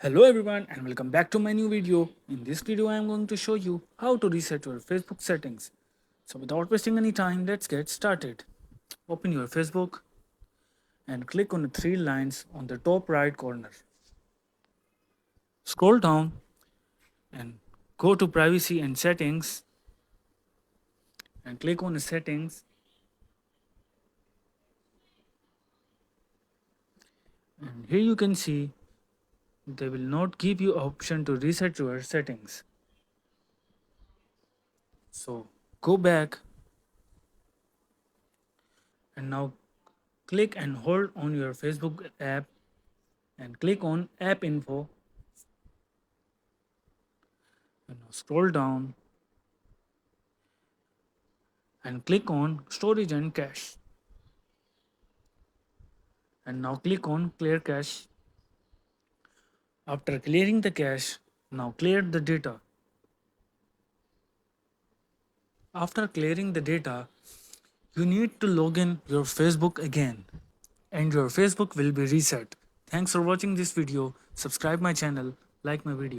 Hello everyone and welcome back to my new video. In this video I am going to show you how to reset your Facebook settings. So without wasting any time, let's get started. Open your Facebook and click on the three lines on the top right corner. Scroll down and go to privacy and settings and click on the settings, and here you can see they will not give you option to reset your settings. So go back and now click and hold on your Facebook app and click on app info and now scroll down and click on storage and cache, and now click on clear cache. After clearing the cache, now clear the data. After clearing the data, you need to log in your Facebook again and your Facebook will be reset. Thanks for watching this video. Subscribe my channel, like my video.